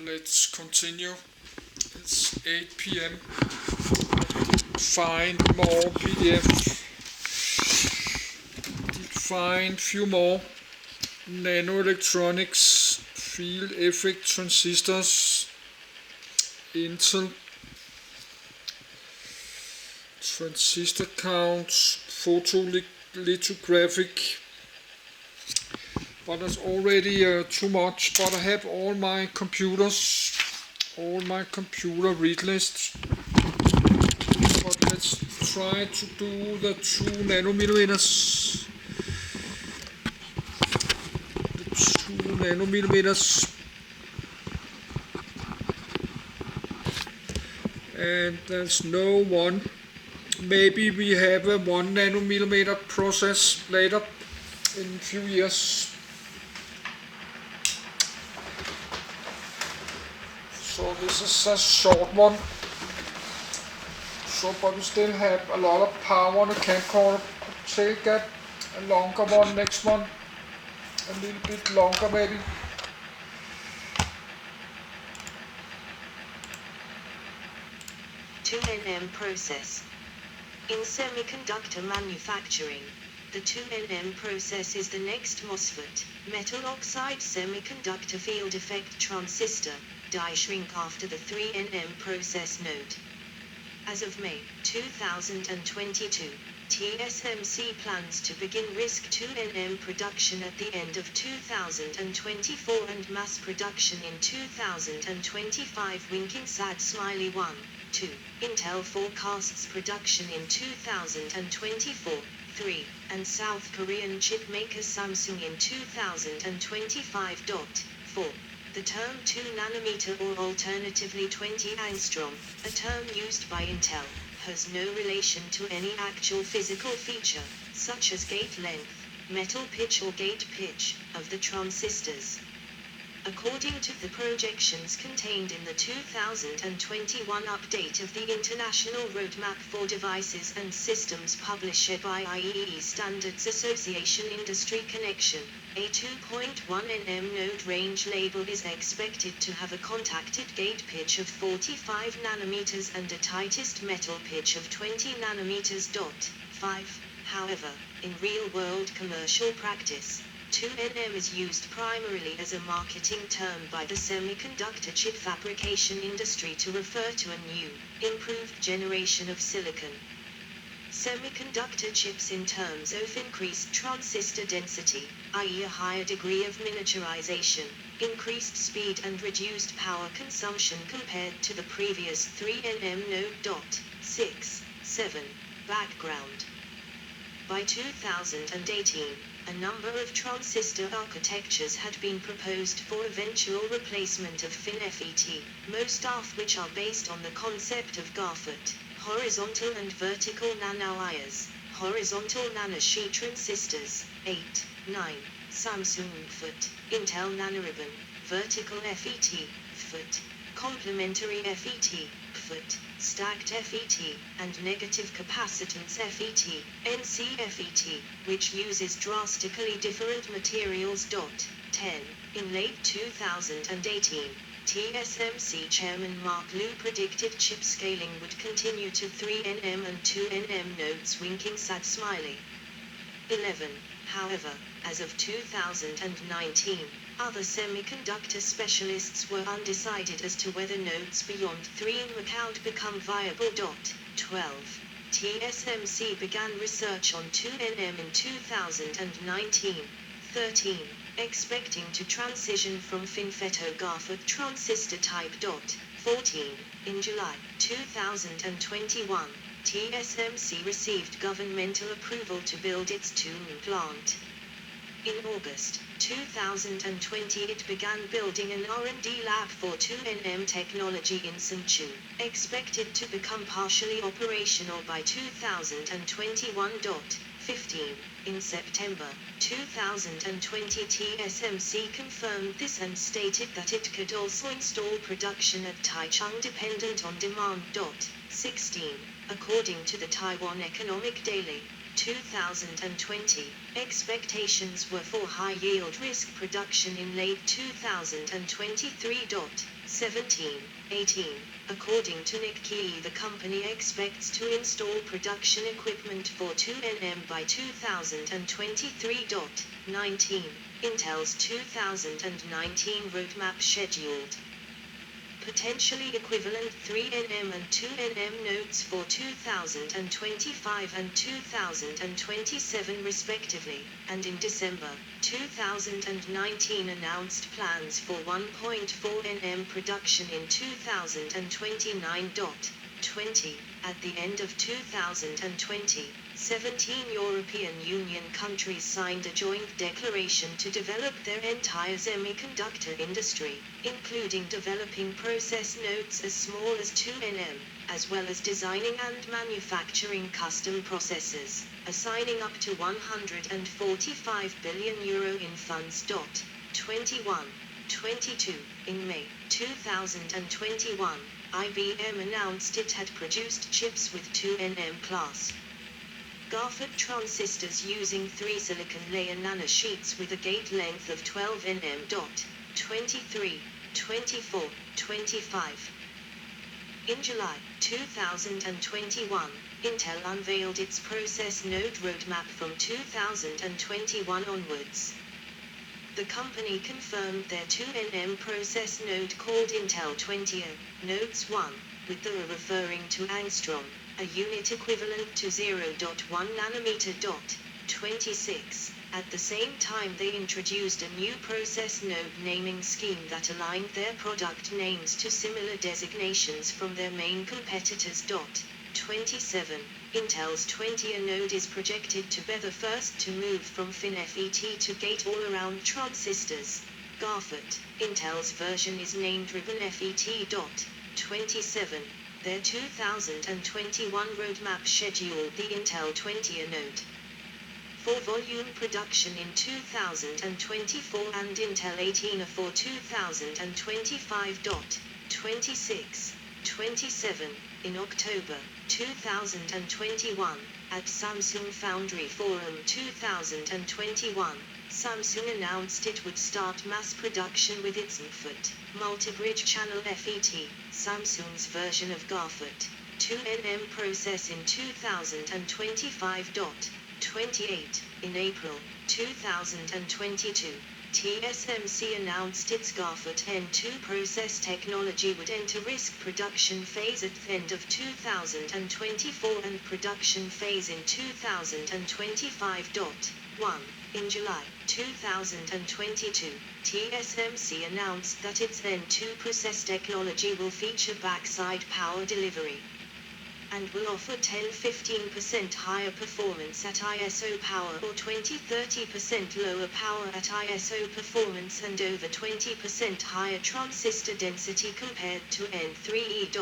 let's continue. It's 8 p.m. Find more PDF. Find few more nanoelectronics, field effect transistors, Intel, transistor counts, photolithographic. But that's already too much. But I have all my computer read lists. But let's try to do the 2 nanometers. The 2 nanometers. And there's no one. Maybe we have a 1 nanometer process later in a few years. So this is a short one. So, but we still have a lot of power on the camcorder. Take a longer one, next one. A little bit longer maybe. Two nm process. In semiconductor manufacturing, the 2nm process is the next MOSFET, metal oxide semiconductor field effect transistor, die shrink after the 3nm process node. As of May 2022, TSMC plans to begin RISC-2nm production at the end of 2024 and mass production in 2025. Winking Sad Smiley 1, 2. Intel forecasts production in 2024, 3, and South Korean chipmaker Samsung in 2025. 4. The term 2 nanometer or alternatively 20 angstrom, a term used by Intel, has no relation to any actual physical feature, such as gate length, metal pitch or gate pitch, of the transistors. According to the projections contained in the 2021 update of the International Roadmap for Devices and Systems published by IEEE Standards Association Industry Connection, a 2.1 nm node range label is expected to have a contacted gate pitch of 45 nanometers and a tightest metal pitch of 20 nanometers. 5. However, in real-world commercial practice, 2nm is used primarily as a marketing term by the semiconductor chip fabrication industry to refer to a new, improved generation of silicon. Semiconductor chips in terms of increased transistor density, i.e. a higher degree of miniaturization, increased speed and reduced power consumption compared to the previous 3nm node. 6. 7. Background. By 2018, a number of transistor architectures had been proposed for eventual replacement of FinFET, most of which are based on the concept of GAAFET, horizontal and vertical nanowires, horizontal nanosheet transistors, 8, 9, Samsung FET, Intel Nanoribbon, vertical FET, FET, complementary FET, FET, stacked FET, and negative capacitance FET, NC-FET, which uses drastically different materials. 10. In late 2018, TSMC Chairman Mark Liu predicted chip scaling would continue to 3nm and 2nm nodes. Winking Sad Smiley. 11. However, as of 2019, other semiconductor specialists were undecided as to whether nodes beyond 3nm would become viable. 12. TSMC began research on 2nm in 2019. 13. Expecting to transition from FinFET to GAAFET transistor type. 14. In July 2021, TSMC received governmental approval to build its Toowoomba plant. In August 2020 it began building an R&D lab for 2nm technology in Hsinchu, expected to become partially operational by 2021. 15. In September 2020 TSMC confirmed this and stated that it could also install production at Taichung dependent on demand. 16. According to the Taiwan Economic Daily, 2020. Expectations were for high yield risk production in late 2023. 17-18. According to Nikkei, the company expects to install production equipment for 2nm by 2023. 19. Intel's 2019 roadmap scheduled. Potentially equivalent 3nm and 2nm nodes for 2025 and 2027 respectively, and in December 2019 announced plans for 1.4nm production in 2029. 20. At the end of 2020, 17 European Union countries signed a joint declaration to develop their entire semiconductor industry, including developing process nodes as small as 2nm, as well as designing and manufacturing custom processors, assigning up to €145 billion in funds. 21-22. In May 2021, IBM announced it had produced chips with 2nm class GAAFET transistors using 3 silicon layer nanosheets with a gate length of 12nm. 23, 24, 25. In July 2021, Intel unveiled its process node roadmap from 2021 onwards. The company confirmed their 2nm process node called Intel 20 Nodes 1, with the referring to angstrom, a unit equivalent to 0.1 nanometer. 26. At the same time they introduced a new process node naming scheme that aligned their product names to similar designations from their main competitors. 27. Intel's 20 node is projected to be the first to move from FinFET to gate-all-around transistors. GAAFET. Intel's version is named RibbonFET. 27. Their 2021 roadmap scheduled the Intel 20 node for volume production in 2024 and Intel 18 for 2025. 26, 27. In October 2021, at Samsung Foundry Forum 2021, Samsung announced it would start mass production with its MFET, multi-bridge channel FET, Samsung's version of GAAFET, 2nm process in 2025. 28. In April 2022, TSMC announced its GAAFET N2 process technology would enter risk production phase at the end of 2024 and production phase in 2025. 1. In July 2022, TSMC announced that its N2 process technology will feature backside power delivery and will offer 10-15% higher performance at ISO power or 20-30% lower power at ISO performance and over 20% higher transistor density compared to N3E.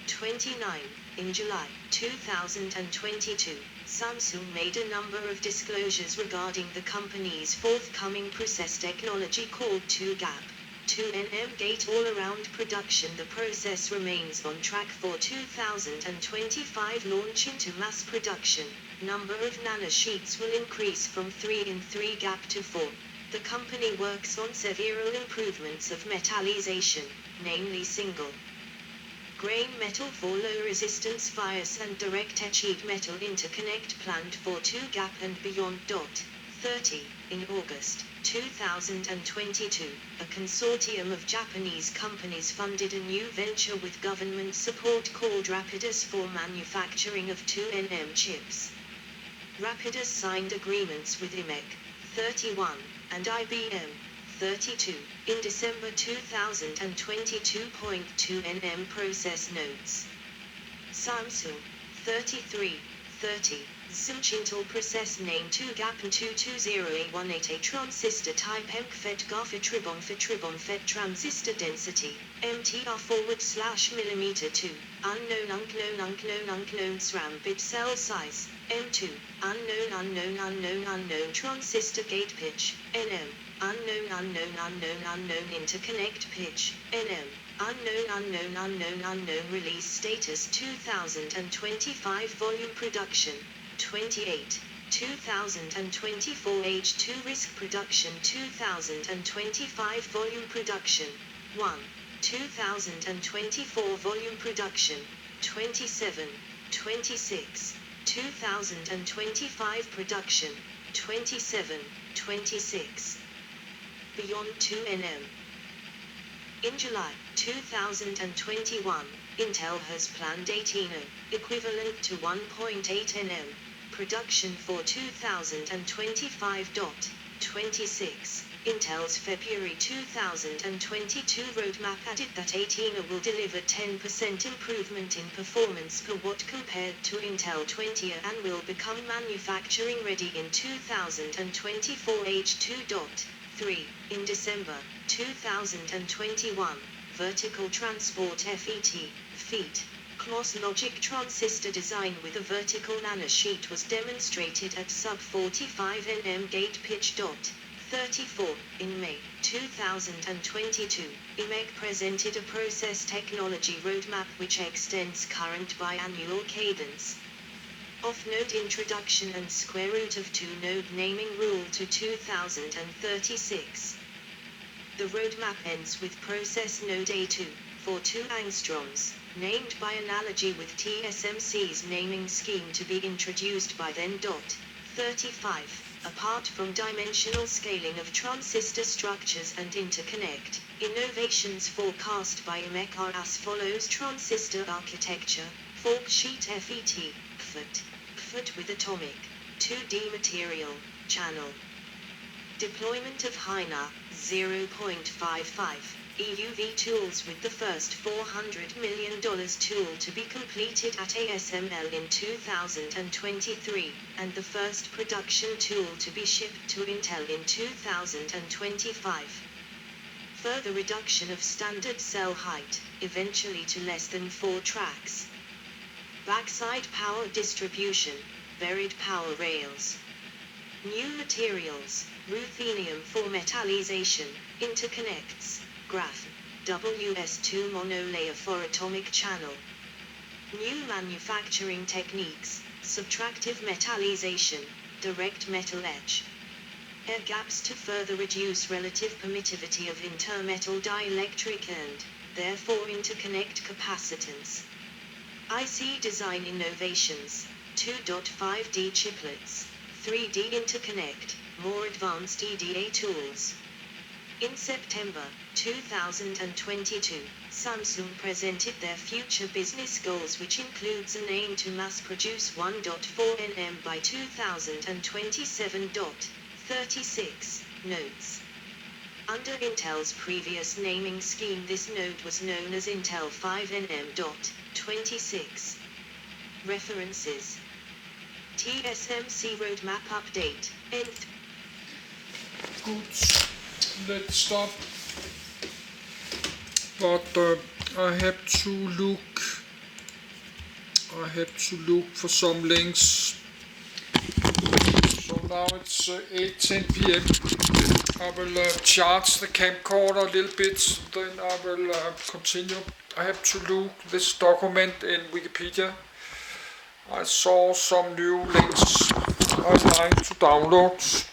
29. In July 2022, Samsung made a number of disclosures regarding the company's forthcoming process technology called 2GAP. 2nm gate-all-around production. The process remains on track for 2025 launch into mass production. Number of nanosheets will increase from 3 in 3GAP to 4. The company works on several improvements of metallization, namely single grain metal for low resistance bias and direct etched metal interconnect planned for 2GAP and beyond. 30. In August 2022, a consortium of Japanese companies funded a new venture with government support called Rapidus for manufacturing of 2nm chips. Rapidus signed agreements with IMEC 31 and IBM 32 in December 2022. 2nm process nodes. Samsung 33, 30. Intel process name 2GAP and 220A18A transistor type MFET GAAFET Ribbon transistor density MTR/mm2 unknown SRAM bit cell size M2 unknown transistor gate pitch NM unknown interconnect pitch NM unknown release status 2025 volume production 28. 2024 H2 Risk Production 2025 Volume Production 1. 2024 Volume Production 27, 26. 2025 Production 27, 26. Beyond 2nm. In July 2021, Intel has planned 18nm, equivalent to 1.8 nm, production for 2025.26. Intel's February 2022 roadmap added that 18nm will deliver 10% improvement in performance per watt compared to Intel 20nm and will become manufacturing ready in 2024 H2.3. In December 2021, Vertical Transport FET Close Logic transistor design with a vertical nanosheet was demonstrated at sub-45 nm gate pitch. 34. In May 2022, IMEC presented a process technology roadmap which extends current biannual cadence of node introduction and square root of 2 node naming rule to 2036. The roadmap ends with process node A2, for 2 angstroms, named by analogy with TSMC's naming scheme to be introduced by then. 35. Apart from dimensional scaling of transistor structures and interconnect, innovations forecast by IMEC are as follows: transistor architecture, fork sheet FET, FET with atomic, 2D material, channel. Deployment of HiNA, 0.55. EUV tools with the first $400 million tool to be completed at ASML in 2023, and the first production tool to be shipped to Intel in 2025. Further reduction of standard cell height, eventually to less than 4 tracks. Backside power distribution, buried power rails. New materials, ruthenium for metallization, interconnects. Graph, WS2 monolayer for atomic channel. New manufacturing techniques, subtractive metallization, direct metal etch. Air gaps to further reduce relative permittivity of intermetal dielectric and, therefore, interconnect capacitance. IC design innovations, 2.5D chiplets, 3D interconnect, more advanced EDA tools. In September 2022, Samsung presented their future business goals, which includes an aim to mass produce 1.4 nm by 2027.36 nodes. Under Intel's previous naming scheme, this node was known as Intel 5nm.26. References: TSMC Roadmap Update, Nth. Good. Let's stop. But I have to look for some links. So now it's 8:10 p.m. I will charge the camcorder a little bit, then I will continue. I have to look this document in Wikipedia. I saw some new links online to download.